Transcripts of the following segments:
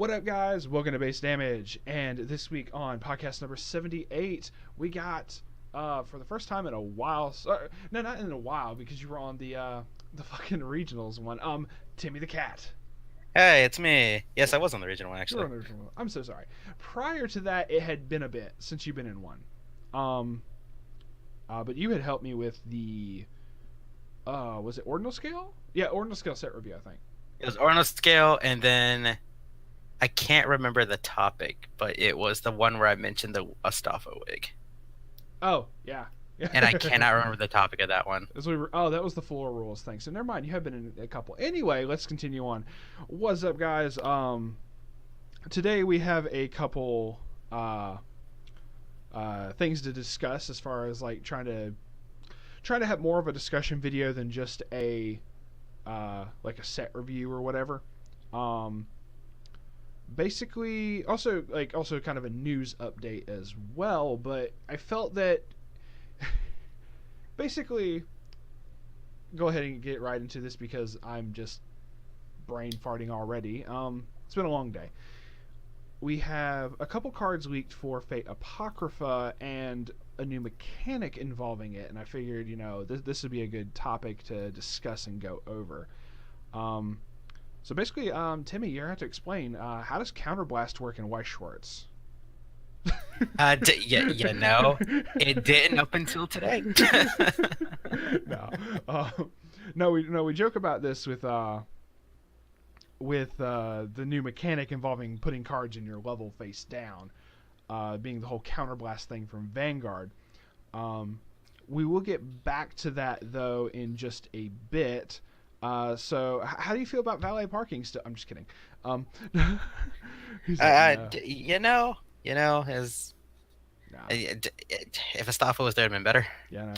What up, guys? Welcome to Base Damage, and this week on podcast number 78, we got, for the first time in a while, no, not in a while, because you were on the fucking regionals one, Timmy the Cat. Hey, it's me. Yes, I was on the regional one, You were actually. on the original one. I'm so sorry. Prior to that, it had been a bit since you've been in one. Um, but you had helped me with the, was it Ordinal Scale? Yeah, Ordinal Scale set review, I think. It was Orno scale, and then I can't remember the topic, but it was the one where I mentioned the Astafa wig. Oh, yeah. And I cannot remember the topic of that one. That was the floor rules thing. So never mind, you have been in a couple. Anyway, let's continue on. What's up, guys? Today we have a couple things to discuss as far as like trying to have more of a discussion video than just a like a set review or whatever. Basically, also kind of a news update as well. But I felt that basically go ahead and get right into this because I'm just brain farting already. It's been a long day. We have a couple cards leaked for Fate Apocrypha and a new mechanic involving it, and I figured, this would be a good topic to discuss and go over. So basically, Timmy, you're going to have to explain, how does Counterblast work in Weiss Schwarz? No, it didn't up until today. No, we joke about this with the new mechanic involving putting cards in your level face down, being the whole Counterblast thing from Vanguard. We will get back to that though in just a bit. So how do you feel about valet parking still? I'm just kidding. He's like, no. His No. if Astafa was there, it'd been better. Yeah,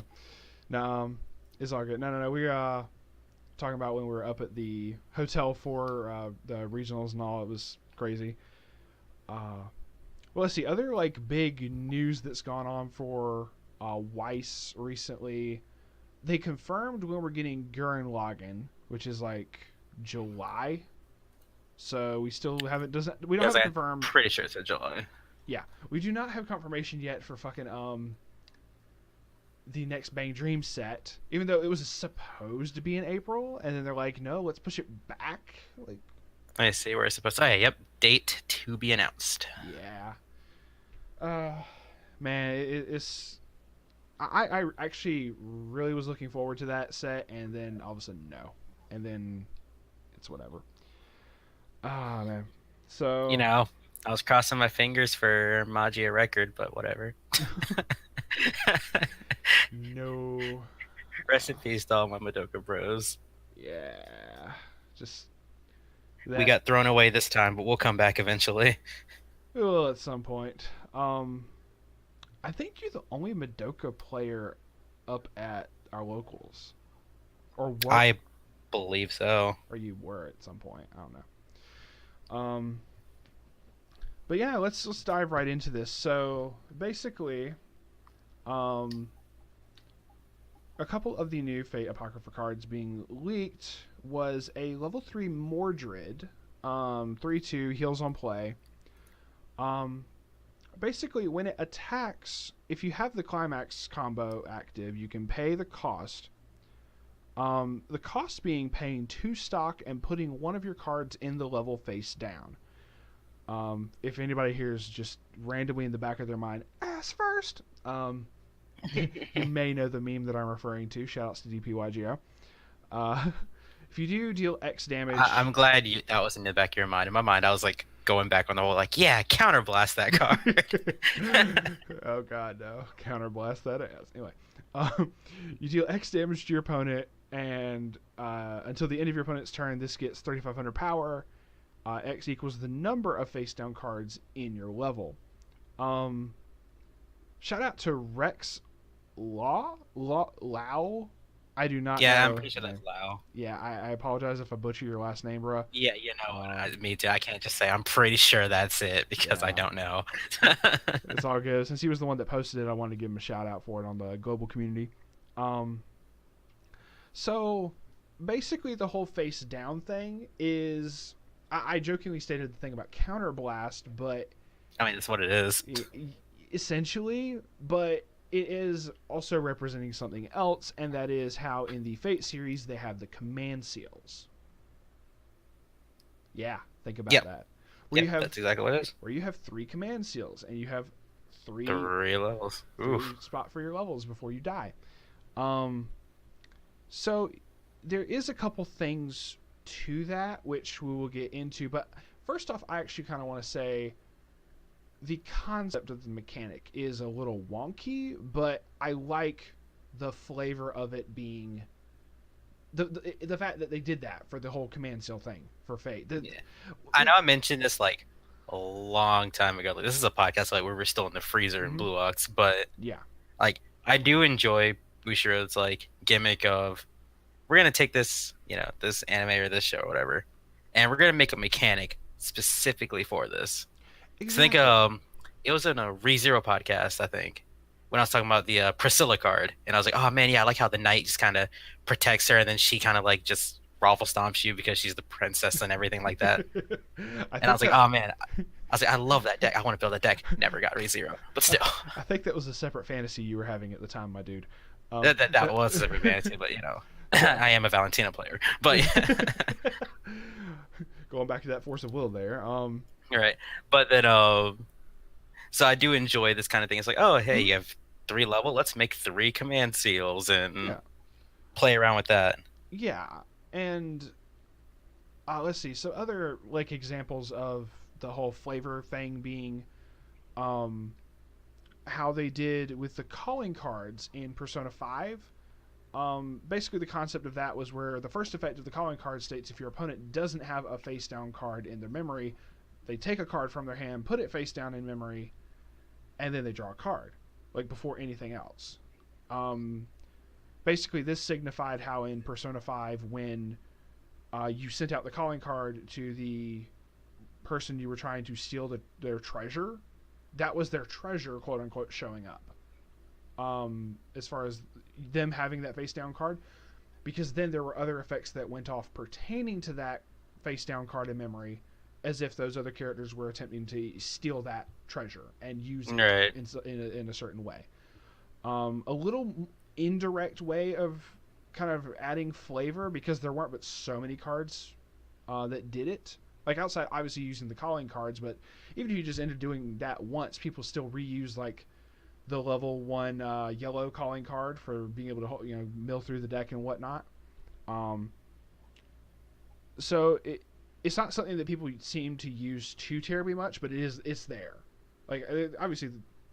no, it's all good. No. We talking about when we were up at the hotel for the regionals and all. It was crazy. Well, let's see. Other like big news that's gone on for Weiss recently. They confirmed when we're getting Gurren Lagann, which is like July. So we still haven't we don't have it confirmed. Pretty sure it's in July. Yeah, we do not have confirmation yet for fucking the next Bang Dream set, even though it was supposed to be in April, and then they're like, no, let's push it back. Like, Let me see where it's supposed to. Oh, yeah, yep, date to be announced. Yeah. Man, it's. I actually really was looking forward to that set, and then all of a sudden, no, and then it's whatever. Ah, man. So I was crossing my fingers for Magia record, but whatever. No. Rest in peace to all my Madoka bros. Yeah. Just. We got thrown away this time, but we'll come back eventually. Well, at some point. I think you're the only Madoka player up at our locals. Or what? I believe so. Or you were at some point. I don't know. But yeah, let's dive right into this. So basically, a couple of the new Fate Apocrypha cards being leaked was a level 3 Mordred, 3/2 heals on play. Basically, when it attacks, if you have the Climax combo active, you can pay the cost. The cost being paying 2 stock and putting one of your cards in the level face down. If anybody here is just randomly in the back of their mind, ass first, you may know the meme that I'm referring to. Shoutouts to DPYGO. If you do deal X damage... I'm glad that was in the back of your mind. In my mind, I was like going back on the whole, like, yeah, counterblast that card. Oh god, no. Counterblast that ass. Anyway, you deal X damage to your opponent, and until the end of your opponent's turn, this gets 3,500 power. X equals the number of face-down cards in your level. Shout out to Rex Lau? I do not know. Yeah, I'm pretty sure that's Lau. Yeah, I apologize if I butcher your last name, bro. Yeah, me too. I can't just say I'm pretty sure that's it because I don't know. It's all good. Since he was the one that posted it, I wanted to give him a shout out for it on the global community. So basically the whole face down thing is I jokingly stated the thing about Counterblast, but I mean, that's what it is. essentially, but it is also representing something else, and that is how in the Fate series they have the command seals. Yeah, think about Yep. that. Yep, that's exactly what it is. Where you have 3 command seals, and you have three 3 levels. Oof. spot for your levels before you die. Um, so there is a couple things to that which we will get into, but first off, I actually kind of want to say the concept of the mechanic is a little wonky, but I like the flavor of it being the fact that they did that for the whole command seal thing for Fate. Yeah. I know I mentioned this like a long time ago. Like, this is a podcast like where we're still in the freezer in Blue Ox, but yeah, like I do enjoy Bushiroad's like gimmick of we're gonna take this, this anime or this show or whatever, and we're gonna make a mechanic specifically for this. exactly. I think it was in a ReZero podcast, I think, when I was talking about the Priscilla card, and I was like, oh man, yeah, I like how the knight just kind of protects her, and then she kind of like just raffle stomps you because she's the princess and everything like that. And I was like, oh man, I was like, I love that deck. I want to build that deck. Never got ReZero, but still. I think that was a separate fantasy you were having at the time, my dude. That was a separate fantasy, but I am a Valentina player. But going back to that force of will there. Right. But then so I do enjoy this kind of thing. It's like, oh hey, you have 3 level, let's make 3 command seals and play around with that. Yeah. And let's see. So other like examples of the whole flavor thing being how they did with the calling cards in Persona 5. Basically, the concept of that was where the first effect of the calling card states if your opponent doesn't have a face down card in their memory, they take a card from their hand, put it face down in memory, and then they draw a card, like before anything else. Basically, this signified how in Persona 5, when you sent out the calling card to the person you were trying to steal their treasure, that was their treasure, quote unquote, showing up. As far as them having that face down card, because then there were other effects that went off pertaining to that face down card in memory, as if those other characters were attempting to steal that treasure and use it in a certain way. A little indirect way of kind of adding flavor, because there weren't but so many cards that did it. Like outside, obviously using the calling cards, but even if you just ended doing that once, people still reuse like the level 1 yellow calling card for being able to mill through the deck and whatnot. So it's not something that people seem to use too terribly much, but it's there. Like obviously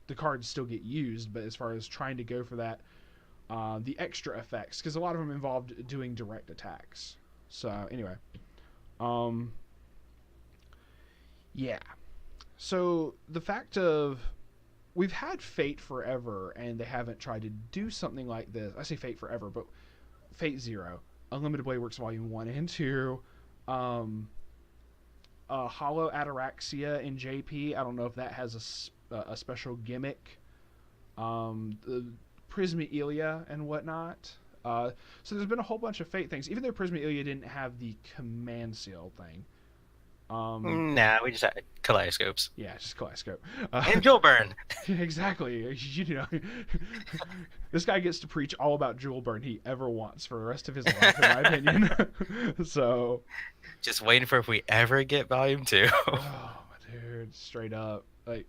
the cards still get used, but as far as trying to go for that, the extra effects, because a lot of them involved doing direct attacks. So anyway, yeah. So the fact of we've had Fate forever, and they haven't tried to do something like this. I say Fate forever, but Fate Zero, Unlimited Blade Works Volume 1 and 2, Hollow Ataraxia in JP. I don't know if that has a special gimmick. The Prisma and whatnot. So there's been a whole bunch of Fate things, even though Prisma didn't have the command seal thing. Nah, we just had kaleidoscopes. Yeah, just kaleidoscope. And Jewel Burn. Exactly. This guy gets to preach all about Jewel Burn he ever wants for the rest of his life, in my opinion. So, just waiting for if we ever get Volume 2. Oh, my dude, straight up, like,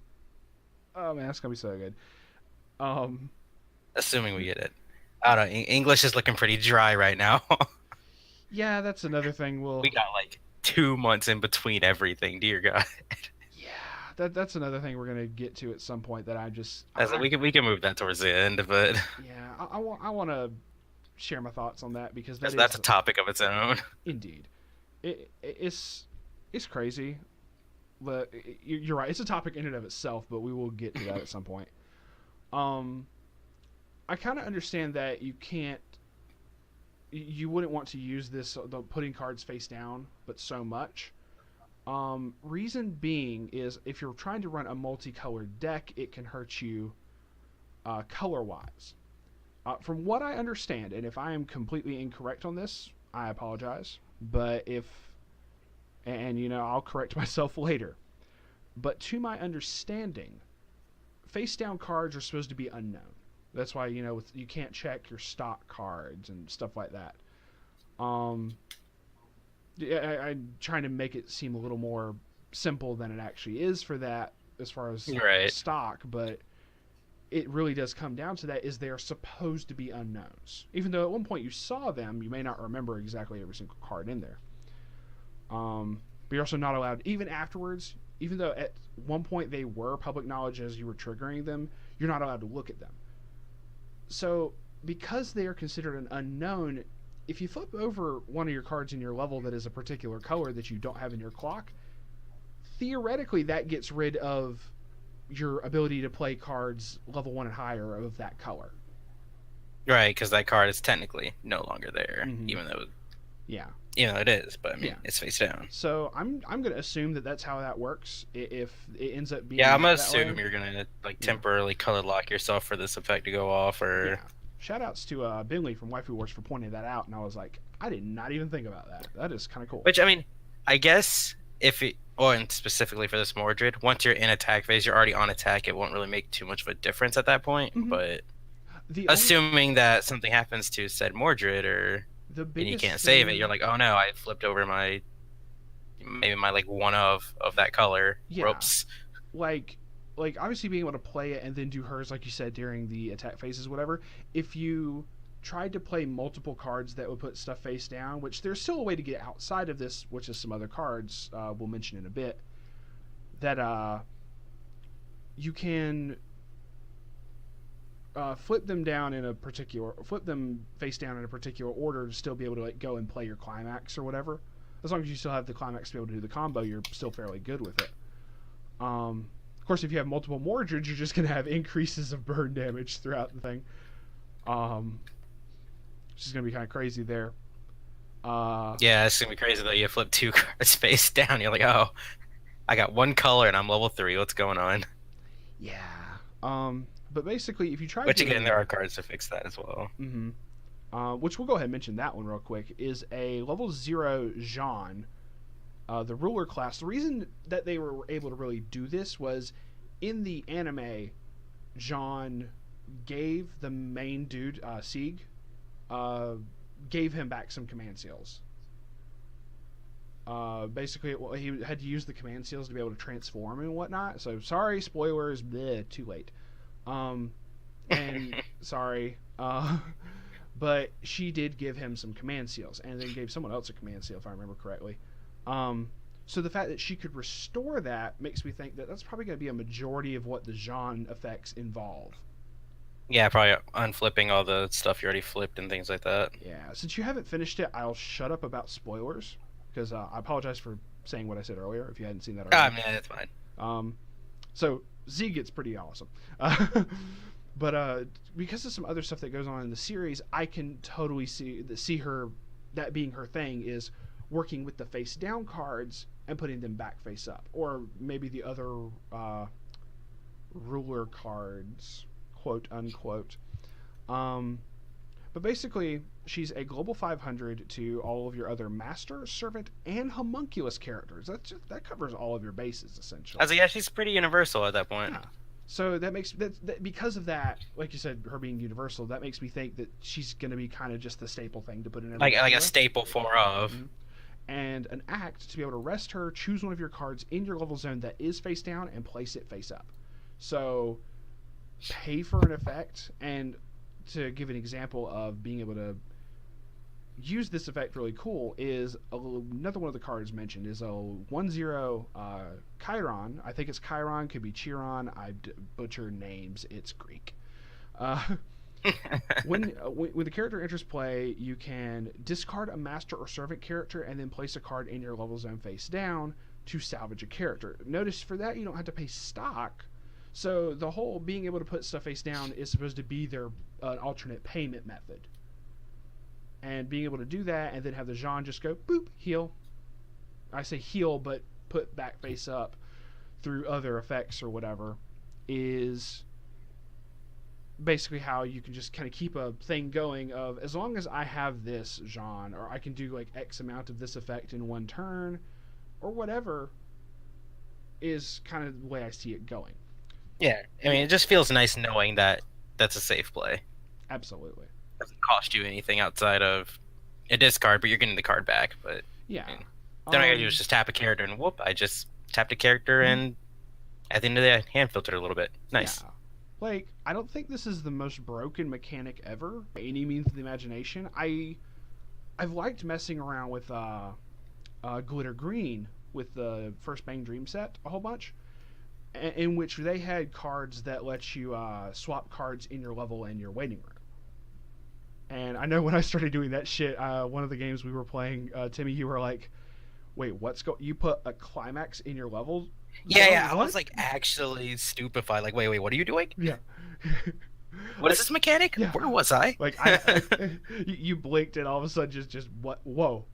oh man, that's gonna be so good. Assuming we get it. I don't know. English is looking pretty dry right now. Yeah, that's another thing. We got like 2 months in between everything, dear God. Yeah, that's another thing we're gonna get to at some point. That we can move that towards the end, but yeah, I want to share my thoughts on that, because that's a topic of its own. Indeed, it's crazy, but you're right. It's a topic in and of itself, but we will get to that at some point. I kind of understand that you wouldn't want to use this, the putting cards face down, but so much. Reason being is if you're trying to run a multicolored deck, it can hurt you color-wise. From what I understand, and if I am completely incorrect on this, I apologize, but if And I'll correct myself later. But to my understanding, face down cards are supposed to be unknown. That's why you can't check your stock cards and stuff like that. Um, I'm trying to make it seem a little more simple than it actually is for that, as far as Right. stock, but it really does come down to that, is they are supposed to be unknowns. Even though at one point you saw them, you may not remember exactly every single card in there. But you're also not allowed, even afterwards, even though at one point they were public knowledge as you were triggering them, you're not allowed to look at them. So, because they are considered an unknown, if you flip over one of your cards in your level that is a particular color that you don't have in your clock, theoretically that gets rid of your ability to play cards level 1 and higher of that color. Right, because that card is technically no longer there, Mhm. even though Yeah. it is. But I mean, Yeah. it's face down. So I'm going to assume that that's how that works. If it ends up being Yeah, I'm gonna that assume way. you're gonna like temporarily color lock yourself for this effect to go off, or Yeah. Shoutouts to Binley from Waifu Wars for pointing that out, and I was like, I did not even think about that. That is kind of cool. which I mean, I guess if it, or and specifically for this Mordred, once you're in attack phase, you're already on attack. It won't really make too much of a difference at that point. Mhm. But The assuming that something happens to said Mordred, or the and you biggest can't save it, thing- you're like, oh no, I flipped over my maybe my like one of that color Yeah. ropes. like obviously being able to play it and then do hers, like you said, during the attack phases, whatever. If you tried to play multiple cards that would put stuff face down, which there's still a way to get outside of this, which is some other cards we'll mention in a bit, that you can flip them face down in a particular order to still be able to like go and play your climax or whatever. As long as you still have the climax to be able to do the combo, you're still fairly good with it. Of course, if you have multiple Mordreds, you're just going to have increases of burn damage throughout the thing. Which is going to be kind of crazy there. Yeah, it's gonna be crazy though. You flip two cards face down. You're like, oh, I got one color and I'm level 3. What's going on? Yeah. But basically, if you try, Which again, there are cards to fix that as well. Mm-hmm. Which we'll go ahead and mention that one real quick, is a level 0 Jean, the ruler class. The reason that they were able to really do this was in the anime, Jean gave the main dude, Sieg, gave him back some command seals. Basically, he had to use the command seals to be able to transform and whatnot. So, sorry, spoilers, bleh, too late. And sorry, but she did give him some command seals, and then gave someone else a command seal, if I remember correctly. So the fact that she could restore that makes me think that that's probably going to be a majority of what the Jean effects involve. Yeah, probably unflipping all the stuff you already flipped and things like that. Yeah, since you haven't finished it, I'll shut up about spoilers, because I apologize for saying what I said earlier if you hadn't seen that already. I mean, that's fine. So Z gets pretty awesome. But because of some other stuff that goes on in the series, I can totally see her, that being her thing, is working with the face down cards and putting them back face up, or maybe the other ruler cards, quote unquote. But basically, she's a global 500 to all of your other master, servant, and homunculus characters. That covers all of your bases essentially. I was like, yeah, she's pretty universal at that point. Yeah. So that makes that because of that, like you said, her being universal, that makes me think that she's going to be kind of just the staple thing to put in. Like a staple for of. Mm-hmm. And an act to be able to rest her, choose one of your cards in your level zone that is face down, and place it face up. So pay for an effect, and to give an example of being able to use this effect really cool is another one of the cards mentioned is a 1/0 Chiron. I think it's Chiron, could be Chiron. I butcher names. It's Greek. When the character enters play, you can discard a master or servant character and then place a card in your level zone face down to salvage a character. Notice for that you don't have to pay stock. So the whole being able to put stuff face down is supposed to be their alternate payment method. And being able to do that and then have the Jean just go boop, heal. I say heal, but put back face up through other effects or whatever is basically how you can just kind of keep a thing going of, as long as I have this Jean, or I can do like X amount of this effect in one turn, or whatever is kind of the way I see it going. Yeah, I mean, it just feels nice knowing that that's a safe play. Absolutely. It doesn't cost you anything outside of a discard, but you're getting the card back. But Yeah. I mean, then all I gotta do is just tap a character, and whoop, I just tapped a character, and at the end of the day, I hand filtered a little bit. Nice. Yeah. Like, I don't think this is the most broken mechanic ever by any means of the imagination. I've liked messing around with Glitter Green with the first Bang Dream set a whole bunch, in which they had cards that let you swap cards in your level and your waiting room. And I know when I started doing that shit, one of the games we were playing, Timmy, you were like, "Wait, you put a climax in your level?" Yeah, I was like actually stupefied. Like, wait, what are you doing? Yeah. What is this mechanic? Yeah. Where was I? Like, you blinked and all of a sudden just what? Whoa.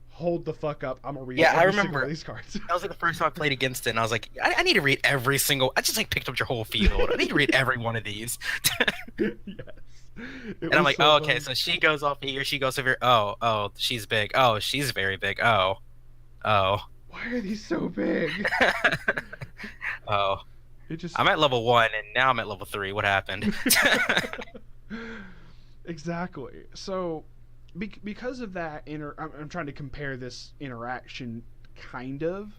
Hold the fuck up. I'm going to read every single of these cards. That was like the first time I played against it, and I was like, I need to read every single... I just like picked up your whole field. I need to read every one of these. Yes. And I'm like, so okay, so she goes off here, she goes over here. Oh, she's big. Oh, she's very big. Oh. Why are these so big? Oh. I'm at level 1, and now I'm at level 3. What happened? Exactly. So, because of that, I'm trying to compare this interaction, kind of,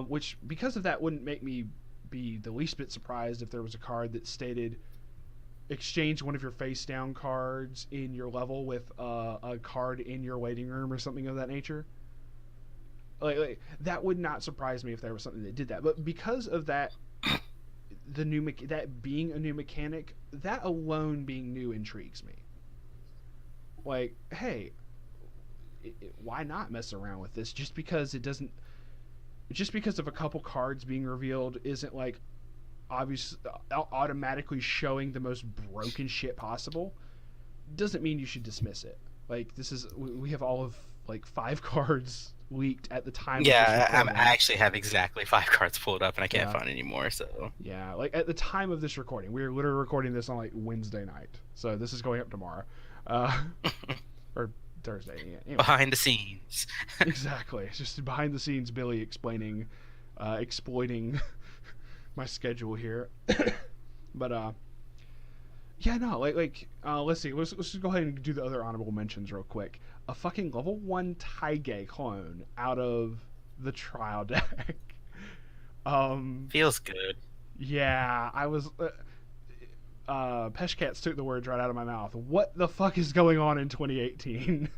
which, because of that, wouldn't make me be the least bit surprised if there was a card that stated, exchange one of your face down cards in your level with a card in your waiting room or something of that nature. Like that would not surprise me if there was something that did that. But because of that, that being a new mechanic, that alone being new intrigues me. Like, hey, why not mess around with this? Just because of a couple cards being revealed isn't like obviously automatically showing the most broken shit possible. Doesn't mean you should dismiss it. Like, we have all of like 5 cards leaked at the time. Yeah, I actually have exactly 5 cards pulled up, and I can't find any more. So yeah, like at the time of this recording, we're literally recording this on like Wednesday night, so this is going up tomorrow, or Thursday. Yeah, anyway. Behind the scenes. Exactly, it's just behind the scenes. Billy explaining, exploiting my schedule here, but yeah, no, let's see. Let's just go ahead and do the other honorable mentions real quick. A fucking level 1 Taige clone out of the trial deck. Feels good. Yeah, I was. Peshcats took the words right out of my mouth. What the fuck is going on in 2018?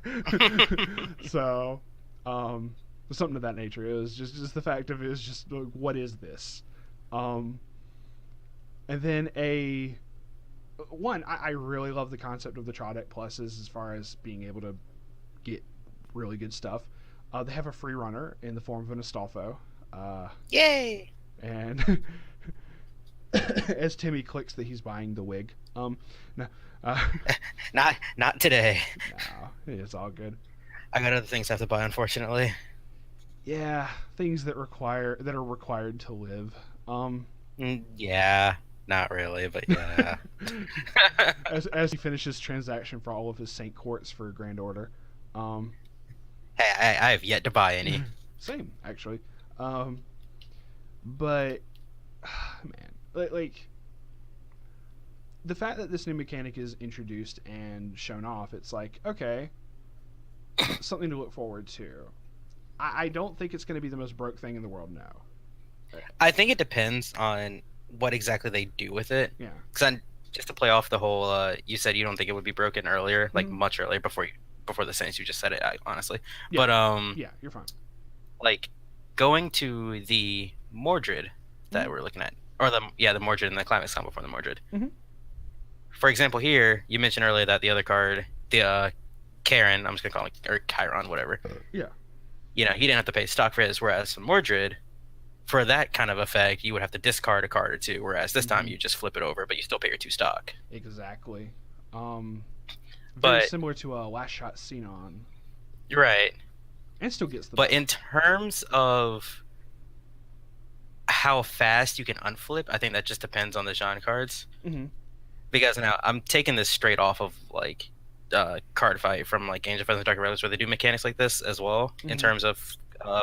So, something of that nature. It was just the fact of it was just like, what is this? And then I really love the concept of the trial deck pluses as far as being able to get really good stuff. They have a free runner in the form of an Astolfo. Yay! And as Timmy clicks that he's buying the wig. No. Not today. No, it's all good. I got other things I have to buy, unfortunately. Yeah, things that are required to live. Yeah, not really, but yeah. as he finishes transaction for all of his Saint Courts for Grand Order. Hey, I have yet to buy any. Same, actually. But man, like the fact that this new mechanic is introduced and shown off, it's like, okay, something to look forward to. I don't think it's going to be the most broke thing in the world, no. I think it depends on what exactly they do with it. Yeah. Because just to play off the whole, you said you don't think it would be broken earlier, like much earlier before the sentence you just said it, honestly. Yeah. But yeah, you're fine. Like going to the Mordred that we're looking at, or the Mordred and the Climax combo for the Mordred. Mm-hmm. For example, here you mentioned earlier that the other card, the Karen, I'm just gonna call it, or Chiron, whatever. Yeah. You know, he didn't have to pay stock for his, whereas for Mordred, for that kind of effect, you would have to discard a card or two, whereas this time you just flip it over, but you still pay your 2 stock. Exactly. But very similar to a Last Shot Xenon. You're right. And still gets the. But in terms of how fast you can unflip, I think that just depends on the Jean cards. Mm-hmm. Because now I'm taking this straight off of like card fight from like Angel Feathers and Dark Relics, where they do mechanics like this as well in terms of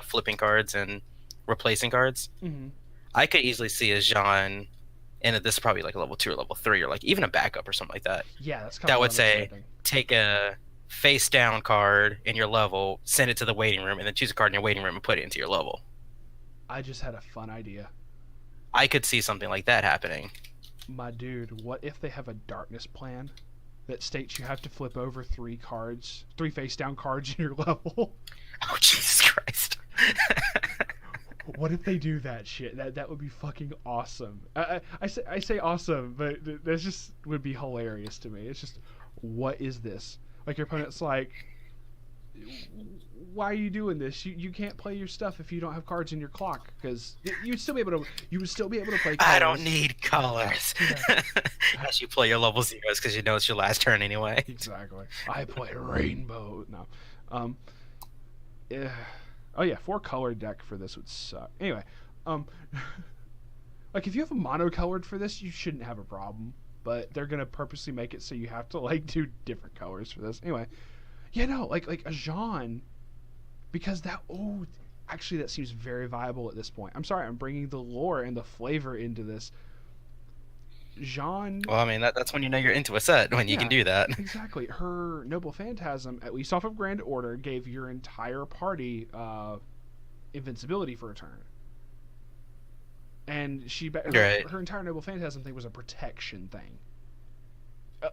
flipping cards and replacing cards. Hmm. I could easily see a Jean, and this is probably like a level 2 or level 3, or like even a backup or something like that. Yeah, that's kind of That what would I'm say expecting. take a face down card in your level, send it to the waiting room, and then choose a card in your waiting room and put it into your level. I just had a fun idea. I could see something like that happening. My dude, what if they have a darkness plan that states you have to flip over three face down cards in your level? Oh, Jesus Christ. What if they do that shit? That would be fucking awesome. I say awesome, but that just would be hilarious to me. It's just, what is this? Like your opponent's like, why are you doing this? You can't play your stuff if you don't have cards in your clock, because you'd still be able to play colors. I don't need colors. Yeah. As you play your level zeros because you know it's your last turn anyway. Exactly. I play rainbow. No. Yeah. Oh yeah, 4-color deck for this would suck. Anyway, um, like if you have a monocolored for this, you shouldn't have a problem. But they're gonna purposely make it so you have to like do different colors for this. Anyway, yeah, no, like a Jean, because actually that seems very viable at this point. I'm sorry, I'm bringing the lore and the flavor into this. Jean. Well, I mean, that's when you know you're into a set, when you can Yeah, do that. exactly. Her Noble Phantasm, at least off of Grand Order, gave your entire party invincibility for a turn. And Right. her entire Noble Phantasm thing was a protection thing.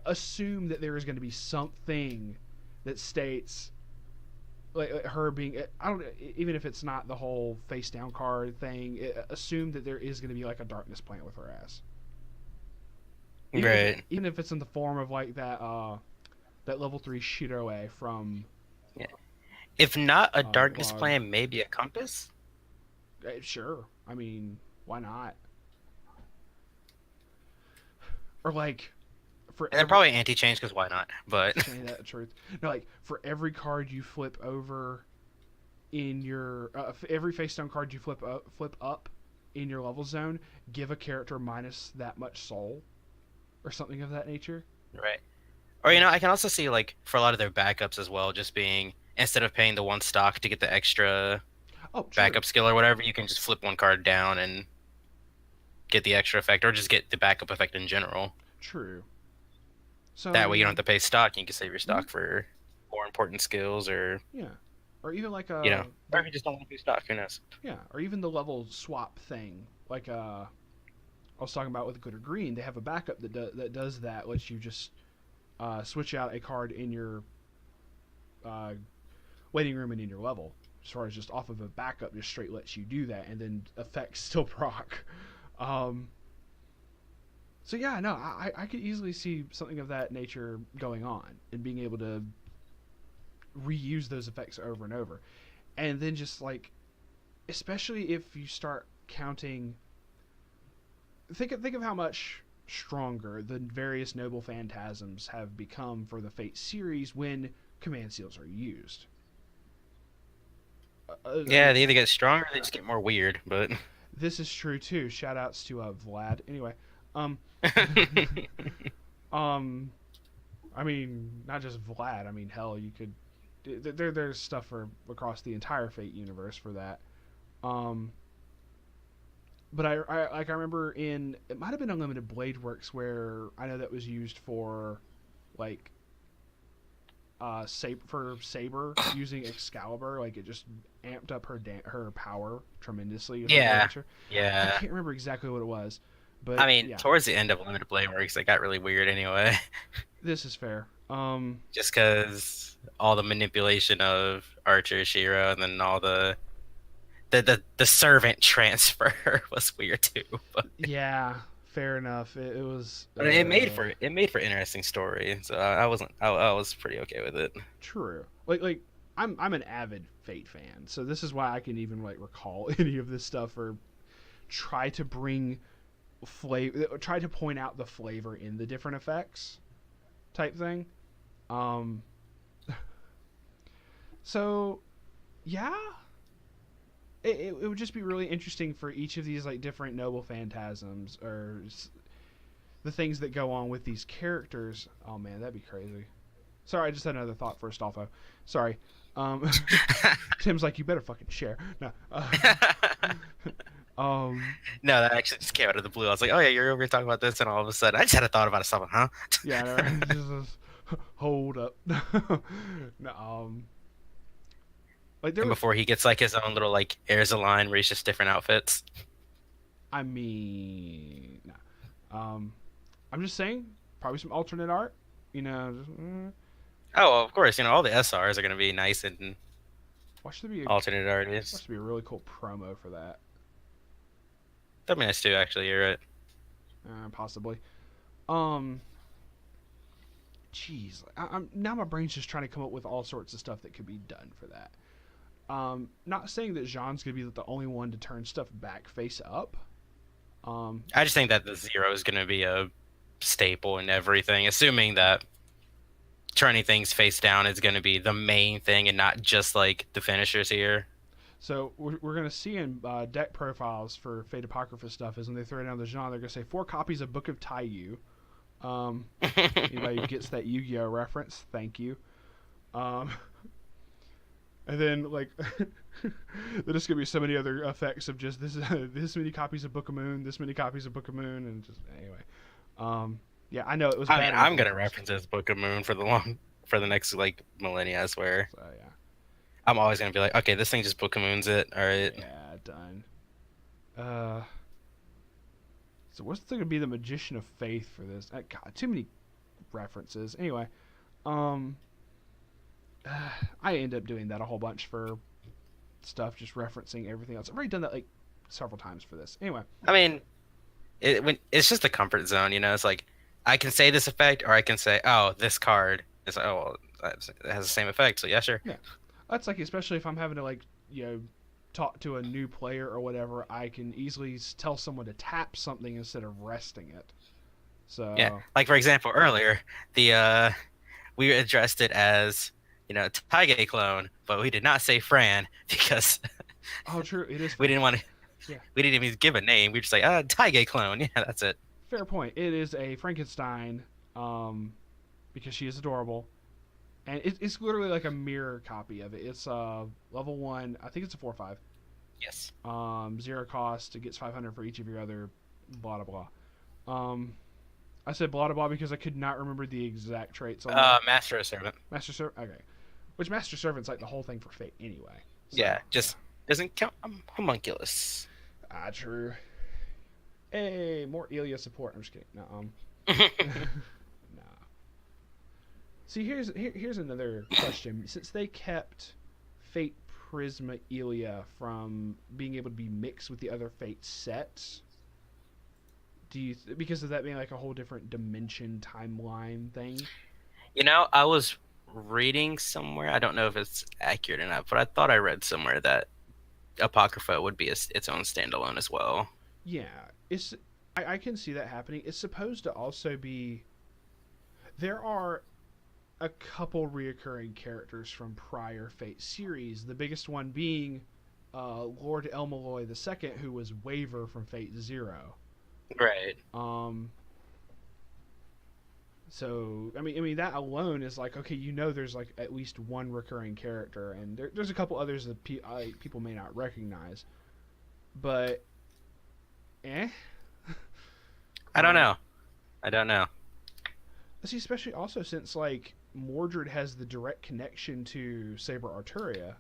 Assume that there is going to be something that states, like her being, I don't, even if it's not the whole face down card thing, assume that there is going to be like a darkness plant with her ass. Right. Even if it's in the form of like that level 3 Shiroe from. Yeah. If not a darkness Log. plan, maybe a compass. Sure. I mean, why not? Or like, And then probably anti-change because why not? But saying that truth. No, like for every card you flip over in your every face down card you flip up in your level zone, give a character minus that much soul, or something of that nature. right. Or I can also see like for a lot of their backups as well, just being instead of paying the one stock to get the extra Oh, true. backup skill or whatever, you can just flip one card down and get the extra effect, or just get the backup effect in general. True. So That way you don't have to pay stock. You can save your stock for more important skills, or yeah, or even like or if you just don't want to pay stock, who knows? yeah, or even the level swap thing. Like I was talking about with Good or Green, they have a backup that does that, lets you just switch out a card in your waiting room and in your level. As far as just off of a backup, just straight lets you do that, and then effects still proc. So yeah, no, I could easily see something of that nature going on, and being able to reuse those effects over and over, and then just like, especially if you start counting. Think of how much stronger the various Noble Phantasms have become for the Fate series when command seals are used. Yeah, they either get stronger or they just get more weird. But This is true too. Shout outs to Vlad. Anyway, um, um, I mean, not just Vlad. I mean, hell, you could. There's stuff for across the entire Fate universe for that. Um, but I remember in, it might have been Unlimited Blade Works, where I know that was used for like Saber using Excalibur, like it just amped up her power tremendously. yeah, I yeah. can't remember exactly what it was, but I mean, yeah, towards the end of Limited Blade Works, it got really weird anyway. this is fair. Just because all the manipulation of Archer, Shiro, and then all the servant transfer was weird too. But Yeah, fair enough. It was. it made for interesting story, so I was pretty okay with it. True. Like I'm an avid Fate fan, so this is why I can even like recall any of this stuff, or try to bring try to point out the flavor in the different effects type thing. Um so yeah, it would just be really interesting for each of these like different Noble Phantasms, or the things that go on with these characters. Oh man, that'd be crazy. Sorry, I just had another thought for Astolfo. Sorry. Um, Tim's like, you better fucking share. No. Um, No, that actually just came out of the blue. I was like, oh yeah, you're over here talking about this, and all of a sudden, I just had a thought about something, huh? yeah, no, just hold up. No, like there And was, before he gets like his own little like airs of line where he's just different outfits. I mean, no. I'm just saying, probably some alternate art. You know, just, Oh, well, of course, all the SRs are gonna be nice and watch there be alternate watch artists. there be a really cool promo for that. That'd be nice too, actually. You're right. Possibly. Um, Jeez, I'm now my brain's just trying to come up with all sorts of stuff that could be done for that. Not saying that Jean's gonna be the only one to turn stuff back face up. Um, I just think that the zero is gonna be a staple in everything, assuming that turning things face down is gonna be the main thing and not just like the finishers here. so we're gonna see in deck profiles for Fate Apocrypha stuff is when they throw down the Jean, they're gonna say 4 copies of Book of Taiyu. Um, Anybody who gets that Yu-Gi-Oh reference, thank you. Um, and then like there's gonna be so many other effects of just this many copies of Book of Moon, this many copies of Book of Moon, and just anyway. Yeah, I know it was. I bad mean, I'm gonna reference this Book of Moon for the next like millennia. I swear. So yeah, I'm always gonna be like, okay, this thing just Book of Moons it. All right. yeah, done. Uh, so what's gonna be the Magician of Faith for this? God, too many references. Anyway, um, I end up doing that a whole bunch for stuff, just referencing everything else. I've already done that like several times for this. Anyway, I mean, it's just a comfort zone. It's like I can say this effect, or I can say, oh, this card is like, oh, well, it has the same effect. So yeah, sure. yeah, that's like especially if I'm having to like talk to a new player or whatever, I can easily tell someone to tap something instead of resting it. So Yeah, like for example, earlier the we addressed it as Taige clone, but we did not say Fran because oh, true, it is. we didn't want to. Yeah. We didn't even give a name. We just like Taige clone. Yeah, that's it. Fair point. It is a Frankenstein, because she is adorable, and it's literally like a mirror copy of it. It's level 1. I think it's a 4/5. Yes. 0 cost. It gets 500 for each of your other blah blah blah. I said blah blah because I could not remember the exact traits on Master of Servant. Master Servant. Okay, which Master Servant's like the whole thing for Fate anyway. So, Yeah, just doesn't count homunculus. true. Hey, more Ilya support. I'm just kidding. No, nah. See, here's another question. Since they kept Fate Prisma Ilya from being able to be mixed with the other Fate sets, do you because of that being like a whole different dimension timeline thing? I was reading somewhere. I don't know if it's accurate or not, but I thought I read somewhere that Apocrypha would be its own standalone as well. Yeah, I can see that happening. It's supposed to also be. There are a couple reoccurring characters from prior Fate series. The biggest one being Lord Elmaloy II, who was Waver from Fate Zero. Right. So I mean that alone is like okay, there's like at least one recurring character, and there's a couple others that people may not recognize, but I don't know. I don't know. See, especially also since like Mordred has the direct connection to Saber Artoria,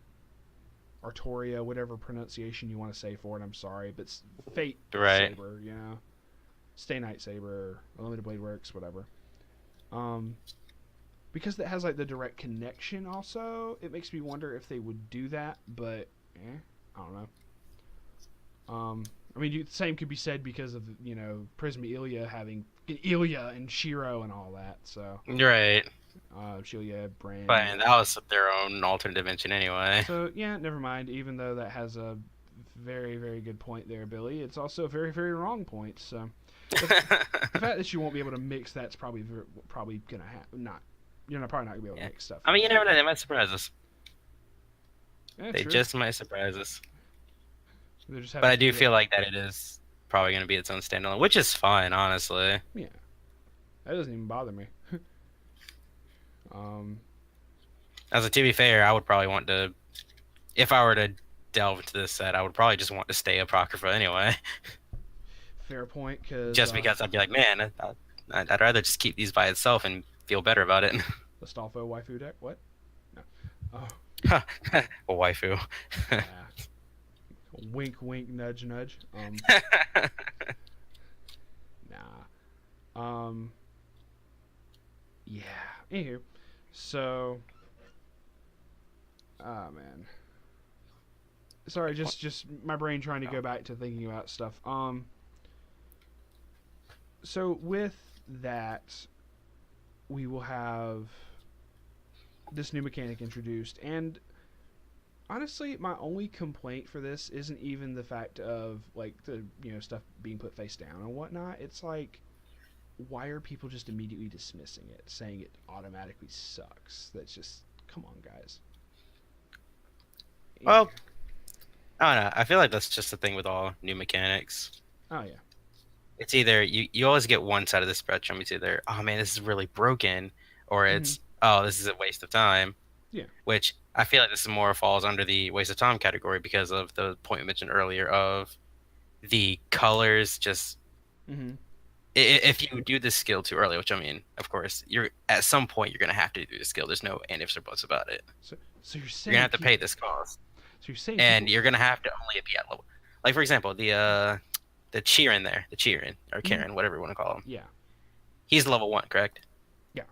whatever pronunciation you want to say for it. I'm sorry, but Fate Right. Saber, Stay Night Saber, Unlimited Blade Works, whatever. Because that has like the direct connection. Also, it makes me wonder if they would do that, but I don't know. I mean, the same could be said because of Prisma Ilya having Ilya and Shiro and all that. So Right. Shilia, Brand. But that was their own alternate dimension anyway. So yeah, never mind. Even though that has a very very good point there, Billy, it's also a very very wrong point. So the fact that you won't be able to mix that's probably gonna happen. You're probably not gonna be able to mix stuff. I mean, you never know. They might surprise us. Yeah, They true. just might surprise us. But I do feel like that it is probably going to be its own standalone, which is fine, honestly. Yeah, that doesn't even bother me. As a to be fair, I would probably want to, if I were to delve into this set, I would probably just want to stay Apocrypha anyway. Fair point, because Just because I'd be like, man, I'd rather just keep these by itself and feel better about it. the Stalfo waifu deck. What? No. Oh, A waifu. yeah. Wink, wink, nudge, nudge. Nah. Yeah. Anywho, so. Ah, man. Sorry, just my brain trying to go back to thinking about stuff. So with that, we will have this new mechanic introduced, and honestly, my only complaint for this isn't even the fact of like the stuff being put face down and whatnot. It's like, why are people just immediately dismissing it, saying it automatically sucks? That's just, come on, guys. Well, I don't know. I feel like that's just the thing with all new mechanics. Oh yeah. It's either you always get one side of the spectrum. It's either, oh man, this is really broken, or it's, oh, this is a waste of time. Yeah. Which I feel like this more falls under the waste of time category because of the point we mentioned earlier of the colors. Just if you do this skill too early, which I mean, of course, you're at some point you're gonna have to do the skill. There's no and ifs or buts about it. So you're saying You're gonna have to pay this cost. So you're saying, and you're gonna have to only be at level. Like for example, the Cheerin there, the Cheerin or Karen, whatever you want to call him. Yeah. He's level 1, correct? Yeah.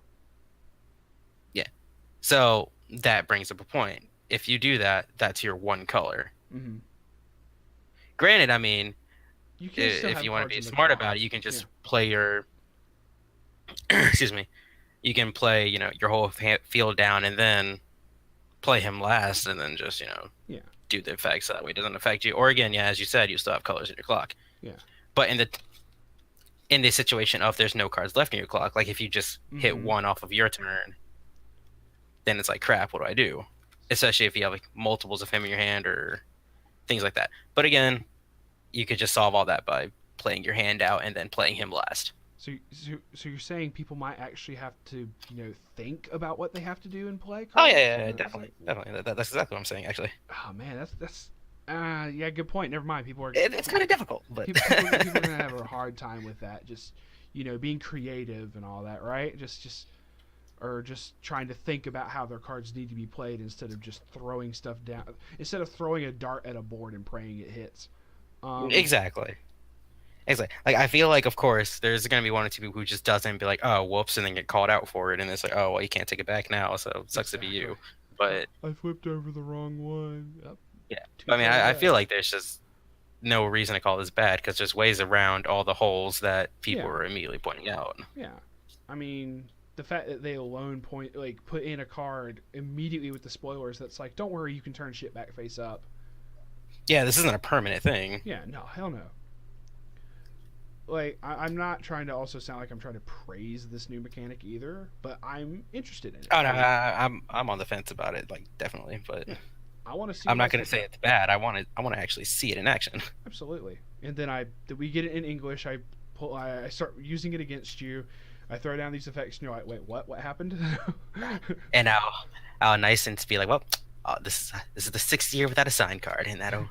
Yeah. So that brings up a point. If you do that, that's your one color. Granted, I mean, you can if you want to be smart about it, you can just play your. Excuse me. You can play, your whole field down and then play him last, and then just do the effects so that way it doesn't affect you. Or again, as you said, you still have colors in your clock. Yeah. But in the situation of there's no cards left in your clock, like if you just hit one off of your turn, then it's like, crap, what do I do? Especially if you have like multiples of him in your hand or things like that. But again, you could just solve all that by playing your hand out and then playing him last. So you're saying people might actually have to, think about what they have to do and play cards? Oh yeah, definitely. That's exactly what I'm saying, actually. Oh man, that's yeah, good point. Never mind. People are. It's kind of difficult, but people are gonna have a hard time with that. Just being creative and all that, right? Just trying to think about how their cards need to be played instead of just throwing stuff down. Instead of throwing a dart at a board and praying it hits. Exactly. Like I feel like, of course, there's gonna be one or two people who just doesn't be like, oh, whoops, and then get called out for it, and it's like, oh, well, you can't take it back now, so it sucks to be you. But I flipped over the wrong one. Yeah, I mean, I feel like there's just no reason to call this bad because there's ways around all the holes that people are immediately pointing out. Yeah, I mean, the fact that they alone put in a card immediately with the spoilers that's like, don't worry, you can turn shit back face up. Yeah, this isn't a permanent thing. Yeah, no, hell no. Like, I'm not trying to also sound like I'm trying to praise this new mechanic either, but I'm interested in it. Oh no, I'm on the fence about it, like definit't, but I want to see. I'm not going to say it's bad. I want to actually see it in action. Absolutely. And then we get it in English. I start using it against you. I throw down these effects, and you're like, wait, what? What happened? And I'll nice and be like, well, this is the 6th year without a sign card, and that'll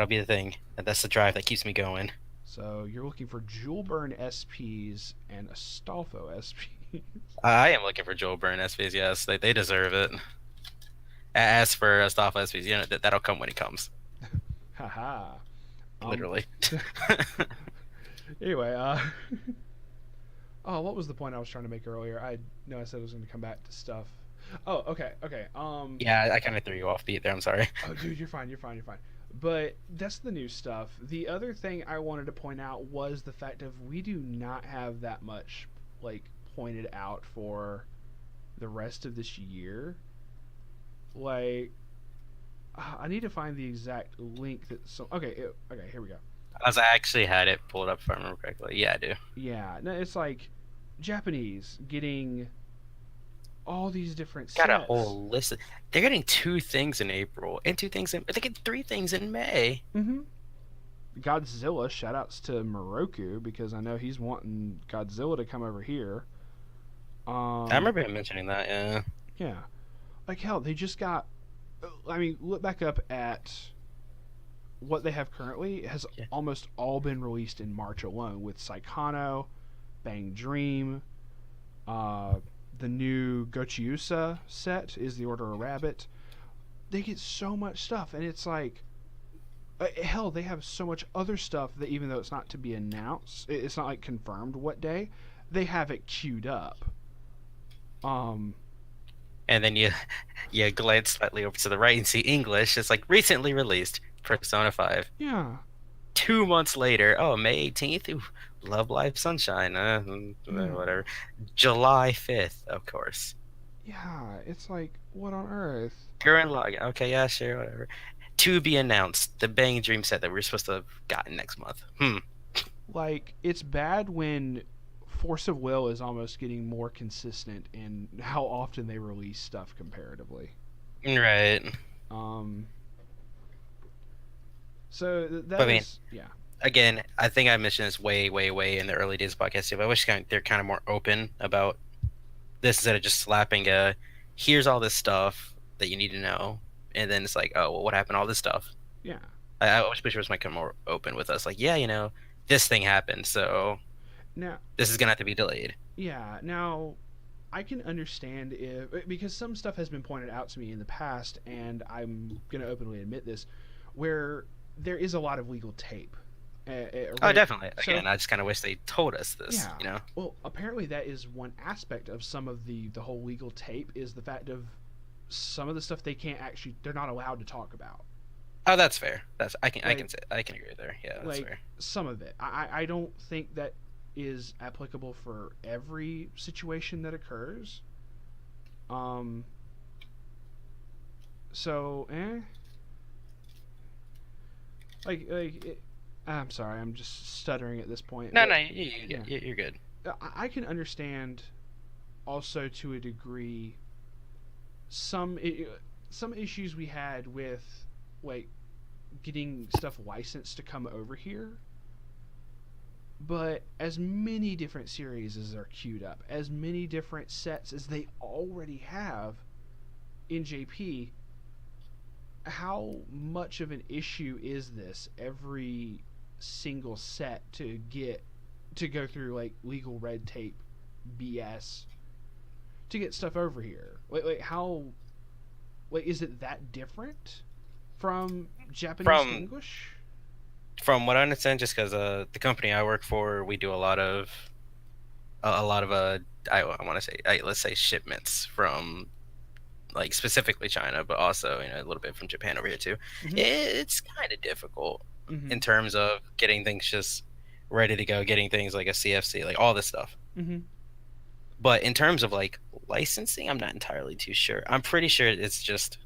be the thing. That's the drive that keeps me going. So you're looking for Jewel Burn SPs and Astolfo SPs. I am looking for Jewel Burn SPs. Yes, they deserve it. As for Astolfo SPs, that'll come when it comes. Haha. Literally. Anyway, oh, what was the point I was trying to make earlier? I said I was going to come back to stuff. Oh, okay. Yeah, I kind of threw you off beat there. I'm sorry. Oh, dude, you're fine. But that's the new stuff. The other thing I wanted to point out was the fact of we do not have that much pointed out for the rest of this year. I need to find the exact link that. Okay, here we go. I actually had it pulled up if I remember correctly. Yeah, I do. Yeah, no, it's like Japanese getting all these different Got sets. a whole list. They're getting 2 things in April and 2 things they get 3 things in May. Godzilla, shoutouts to Moroku because I know he's wanting Godzilla to come over here. I remember him mentioning that. Yeah. Yeah. Like hell, they just got. I mean, look back up at what they have currently. It has Yeah. almost all been released in March alone, with Saikano, Bang Dream, uh, the new Gochiusa set is the Order of Rabbit. They get so much stuff, and it's like, hell, they have so much other stuff that even though it's not to be announced, it's not like confirmed what day, they have it queued up. Um, And then you glance slightly over to the right and see English. It's like recently released Persona 5. yeah, 2 months later, oh, May 18th, ooh, Love Life Sunshine, yeah, whatever. July 5th, of course. yeah. It's like, what on earth? Current log. Okay, yeah, sure, whatever. To be announced, the Bang Dream set that we're supposed to have gotten next month. Like, it's bad when Force of Will is almost getting more consistent in how often they release stuff comparatively. Right. Um, so But that I mean, is, yeah, again, I think I mentioned this way, way, way in the early days of the podcast too, but I wish they're kind of more open about this instead of just slapping here's all this stuff that you need to know, and then it's like, oh, well, what happened to all this stuff? yeah. I wish Bushiroad might come more open with us, like, yeah, this thing happened, so Now, this is gonna have to be delayed. yeah, now I can understand if because some stuff has been pointed out to me in the past, and I'm gonna openly admit this, where there is a lot of legal tape. Oh, Right. definitely. So Again, I just kind of wish they told us this, yeah, well, apparently that is one aspect of some of the whole legal tape is the fact of some of the stuff they're not allowed to talk about. Oh, that's fair. Like I can agree there. Yeah, that's like fair. some of it. I don't think that is applicable for every situation that occurs. Um. So, I'm sorry. I'm just stuttering at this point. No, But no, yeah, you're good. I can understand also to a degree some some issues we had with like getting stuff licensed to come over here. But as many different series as are queued up, as many different sets as they already have in JP, how much of an issue is this every single set to go through like legal red tape BS to get stuff over here? How is it that different from Japanese to From English? from what I understand, just because the company I work for, we do a lot of I want to say let's say shipments from like specifically China, but also a little bit from Japan over here too. Mm-hmm. It's kind of difficult Mm-hmm. in terms of getting things just ready to go, getting things like a CFC, like all this stuff. Mm-hmm. But in terms of like licensing, I'm not entirely too sure. I'm pretty sure it's just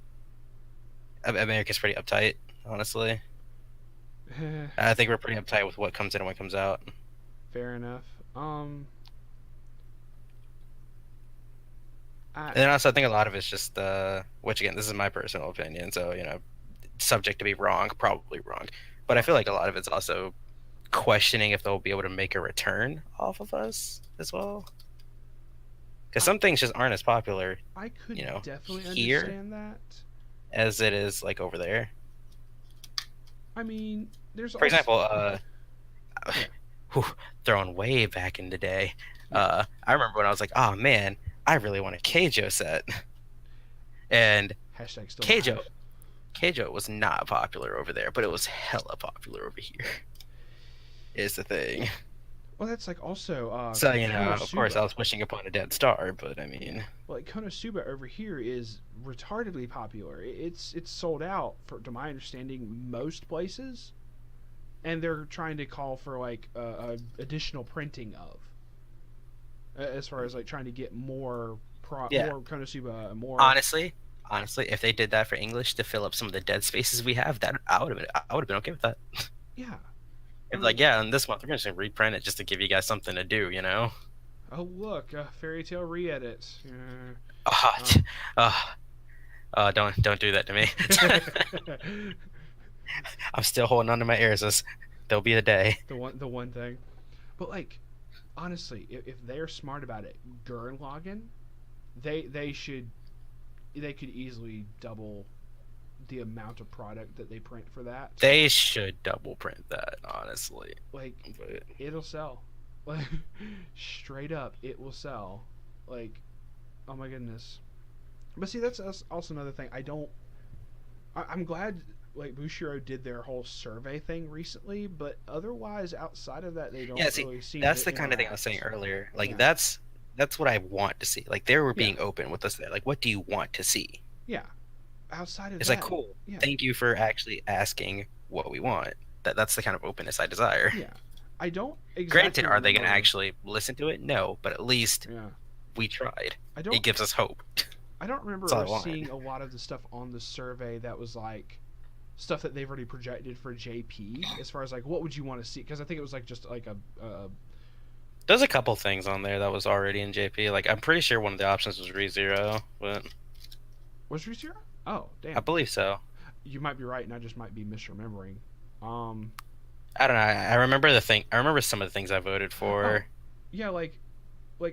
America's pretty uptight, honestly. I think we're pretty uptight with what comes in and what comes out. Fair enough. I And then also, I think a lot of it's just, which again, this is my personal opinion, so subject to be wrong, probably wrong. But I feel like a lot of it's also questioning if they'll be able to make a return off of us as well. Because some things just aren't as popular I could definitely here understand that. as it is like over there. I mean, there's For also example, yeah, whew, throwing way back in the day, yeah. I remember when I was like, oh man, I really want a Keijo set, and Hashtag still Keijo alive. Keijo was not popular over there, but it was hella popular over here. Is the thing. Well, that's like also So of course, I Konosuba. was wishing upon a dead star, but I Yeah. mean, Well, like Konosuba over here is retardedly popular. It's sold out for, to my understanding, most places, and they're trying to call for like a additional printing of, as far as like trying to get yeah. more Konosuba, more. Honestly, if they did that for English to fill up some of the dead spaces we have, that I would have been okay with that. Yeah. I It's mean, like, yeah, and this month we're just gonna reprint it just to give you guys something to do, oh look, Fairy Tale re-edit. Oh, Um, don't do that to me. I'm still holding on to my ears. There'll be a day. the one thing, but like honestly, if they're smart about it, Gurren Lagann, they should they could easily double the amount of product that they print for that. They should double print that, honestly. Like, But it'll sell. Like, straight up, it will sell. Like, oh my goodness. But see, that's also another thing. I'm glad like Bushiroad did their whole survey thing recently, but otherwise, outside of that, they don't yeah, see, really seem that's to the kind of thing I was interact. saying earlier. Like Yeah, that's what I want to see. Like they were yeah, being open with us there. Like, what do you want to see? yeah. Outside of It's like, that, cool. yeah, Thank you for actually asking what we want. That's the kind of openness I desire. yeah. I don't Granted, exactly are they going to remember. actually listen to it? No, but at least Yeah, we tried. I It don't. gives us hope. I don't remember That's all I ever want. seeing a lot of the stuff on the survey that was like stuff that they've already projected for JP. As far as like, what would you want to see? Because I think it was like just like a There's a couple things on there that was already in JP. Like I'm pretty sure one of the options was ReZero, but was ReZero? Oh, I damn. believe so. You might be right, and I just might be misremembering. Um. I don't know. I remember the thing. I remember some of the things I voted Oh, for. yeah. Like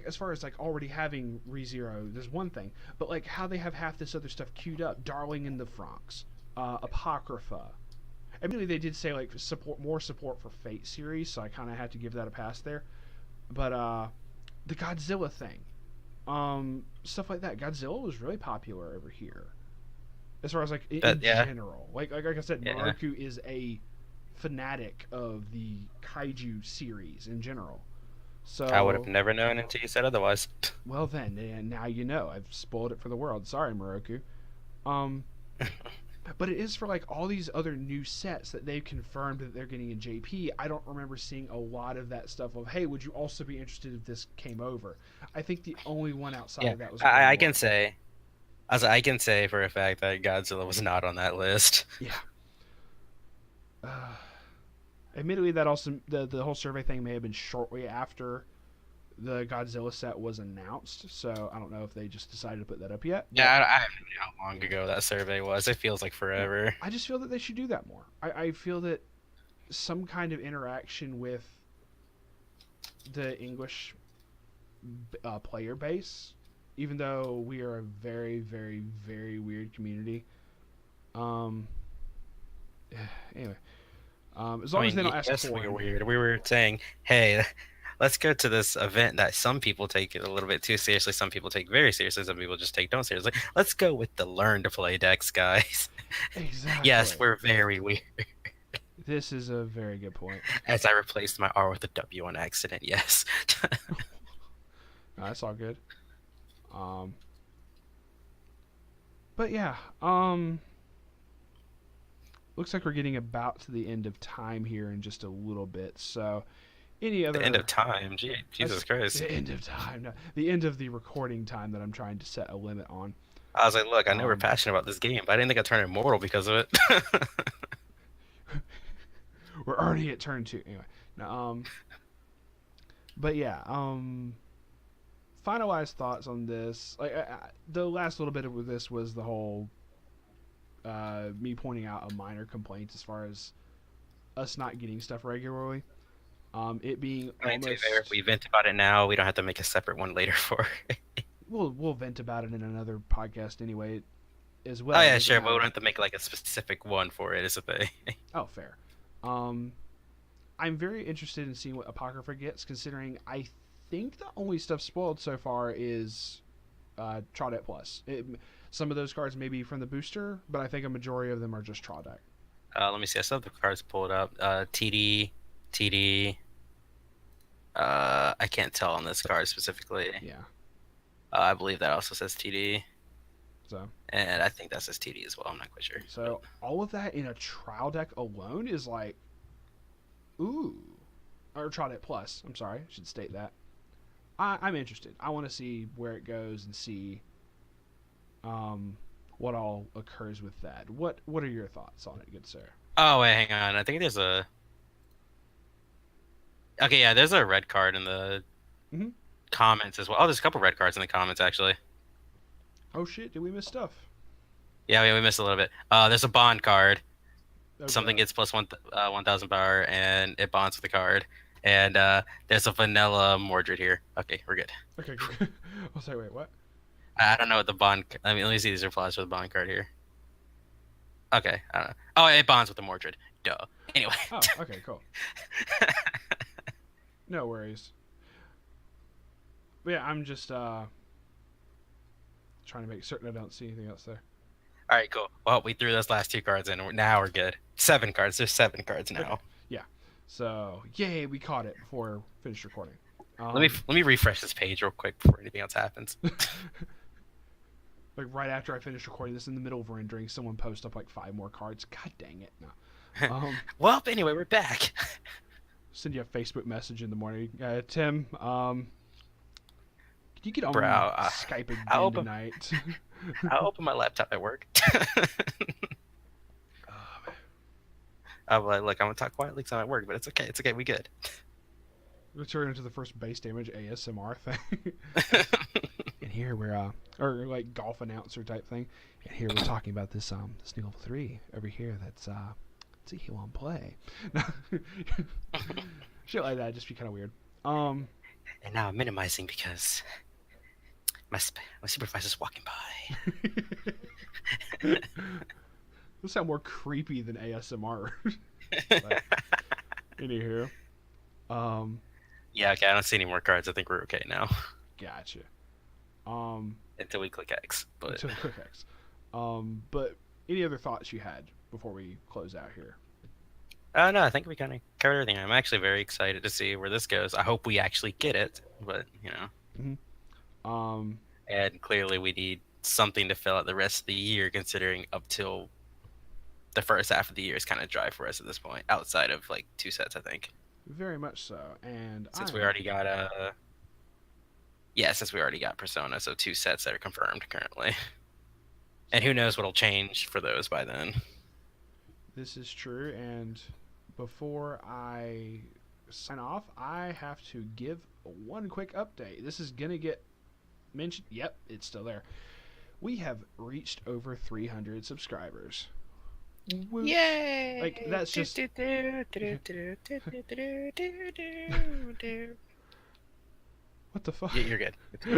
as far as like already having ReZero, there's one thing, but like how they have half this other stuff queued up, Darling in the Franxx, Apocrypha. Admittedly, they did say like more support for Fate series, so I kind of had to give that a pass there. But the Godzilla thing, stuff like that. Godzilla was really popular over here, as far as like in That yeah, general. Like I said, yeah. Moroku is a fanatic of the kaiju series in general. I would have So, never known until you said otherwise. well then, and now you know. I've spoiled it for the world. Sorry, Moroku. Um, but it is for like all these other new sets that they've confirmed that they're getting in JP. I don't remember seeing a lot of that stuff of, hey, would you also be interested if this came over? I think the only one outside Yeah, of that was I Grim can One. say, I can say for a fact that Godzilla was not on that list. Yeah. Uh, Admittedly, that also the whole survey thing may have been shortly after the Godzilla set was announced, so I don't know if they just decided to put that up yet. Yeah, But I have no idea how long ago that survey was. It feels like yeah, forever. I just feel that they should do that more. I feel that some kind of interaction with the English player base, even though we are a very, very, very weird community. Um, anyway, as I long as mean, they don't ask yes, we were corn. weird. We were saying, hey, let's go to this event that some people take it a little bit too seriously. Some people take very seriously. Some people just take don't seriously. Let's go with the learn to play decks, guys. Yes, Exactly. we're very weird. This is a very good point. As I replaced my R with a W on accident, yes. No, that's all good. Um, but yeah, looks like we're getting about to the end of time here in just a little bit. So, any The end of other time. Gee, Jesus Christ. the end of time, no, the end of the recording time that I'm trying to set a limit on. I was like, look, I know we're Um, passionate about this game, but I didn't think I'd turn immortal because of it. we're already at turn two anyway. No, but yeah, finalized thoughts on this. Like the last little bit of this was the whole me pointing out a minor complaint as far as us not getting stuff regularly. It being I mean, to be fair, if almost we vent about it now, we don't have to make a separate one later for it. we'll vent about it in another podcast anyway as Oh well. It yeah, doesn't sure, but we don't matter. have to make like a specific one for it, is a thing. Oh, fair. Um, I'm very interested in seeing what Apocrypha gets, considering I think the only stuff spoiled so far is Traudet Plus. Some of those cards may be from the booster, but I think a majority of them are just Traudet. Let me see. I still have the cards pulled up. TD, TD. I can't tell on this card specifically. Yeah. I believe that also says TD, So and I think that says TD as well. I'm not quite sure. But all of that in a trial deck alone is like, ooh, or Traudet Plus. I'm sorry, I should state that. I'm interested. I want to see where it goes and see what all occurs with that. What are your thoughts on it, good sir? oh wait, hang on. I think there's a. Okay, yeah, there's a red card in the Mm-hmm. comments as well. Oh, there's a couple red cards in the comments actually. Oh shit! Did we miss stuff? Yeah, we missed a little bit. There's a bond card. Oh Something god. gets plus 1,000 power, and it bonds with the card. And there's a vanilla Mordred here. Okay, we're good. Okay. Good. I'll say wait. What? I don't know what the bond. I mean, let me see these replies for the bond card here. Okay, I don't know. Oh, it bonds with the Mordred. Duh. Anyway. Oh, okay, cool. No worries. But yeah, I'm just trying to make certain I don't see anything else there. All right, cool. Well, we threw those last two cards in. Now we're good. 7 cards. There's 7 cards Okay. now. Yeah. So yay, we caught it before I finished recording. Let me refresh this page real quick before anything else happens. Like right after I finished recording this, in the middle of rendering, someone post up like 5 more cards. God dang it! No. Well, anyway, we're back. Send you a Facebook message in the morning. Tim, can you get on Bro, Skype again tonight? I'll open my laptop at work. Oh, I'm like, look, I'm gonna talk quietly because I'm at work, but it's okay. It's okay. We good. We'll turn into the first base damage ASMR thing. And here we're or like golf announcer type thing. And here we're talking about this this new level 3 over here. That's see he won't play. Shit like that just be kind of weird. And now I'm minimizing because my supervisor's walking by. Those sound more creepy than ASMR. Anywho. Yeah, okay, I don't see any more cards. I think we're okay now. Gotcha. Until we click X. But until we click X. But any other thoughts you had before we close out here? no, I think we kind of covered everything. I'm actually very excited to see where this goes. I hope we actually get it, but you know. Mm-hmm. And clearly we need something to fill out the rest of the year, considering up till the first half of the year is kind of dry for us at this point, outside of like 2 sets, I think. Very much so. And since we already got since we already got Persona, so 2 sets that are confirmed currently. And who knows what'll change for those by then. This is true, and before I sign off, I have to give one quick update. This is gonna get mentioned. Yep, it's still there. We have reached over 300 subscribers. Woo. Yay! Like that's just. What the fuck? Yeah, you're good.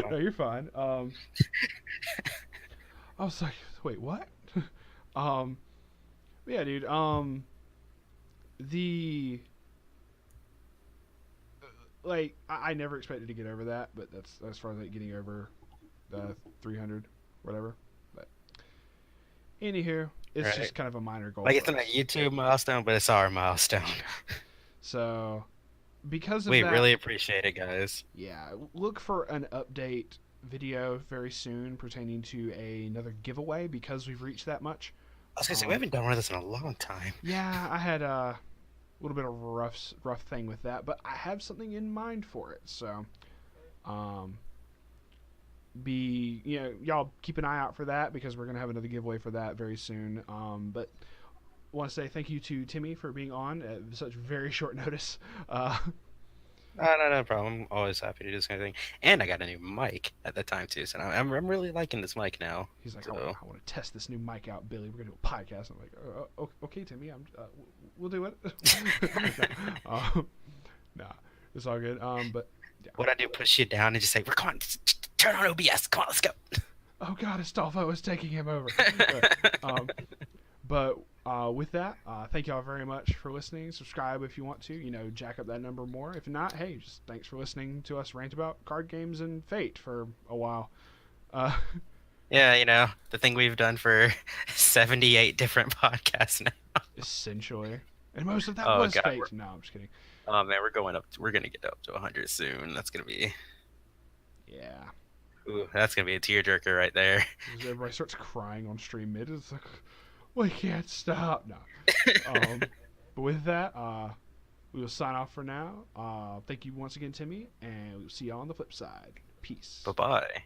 No, you're fine. I was like, wait, what? Yeah, dude. The like I never expected to get over that, but that's as far as like getting over the 300, whatever. But anywho, it's right. just kind of a minor goal. Like it's not a YouTube milestone, but it's our milestone. So because of we that, really appreciate it, guys. Yeah, look for an update video very soon pertaining to another giveaway because we've reached that much. I was gonna say we haven't done one of this in a long time. Yeah, I had a little bit of a rough thing with that, but I have something in mind for it. So, y'all keep an eye out for that because we're gonna have another giveaway for that very soon. But I want to say thank you to Timmy for being on at such very short notice. No problem. I'm always happy to do this kind of thing. And I got a new mic at the time too, so I'm really liking this mic now. He's like, so. I want to test this new mic out, Billy. We're gonna do a podcast. I'm like, okay, Timmy. We'll do it. Nah, it's all good. But yeah. What I do, push you down and just say, "Come on, turn on OBS. Come on, let's go." Oh God, Astolfo is taking him over. But with that, thank y'all very much for listening. Subscribe if you want to, jack up that number more. If not, hey, just thanks for listening to us rant about card games and Fate for a while. Yeah, the thing we've done for 78 different podcasts now. Essentially. And most of that was God, Fate. No, I'm just kidding. Oh man, we're going to get up to 100 soon. That's gonna be. Yeah. Ooh, that's gonna be a tearjerker right there. Everybody starts crying on stream mid. It's like, we can't stop. No. But with that, we will sign off for now. Thank you once again, Timmy, and we'll see y'all on the flip side. Peace. Bye-bye.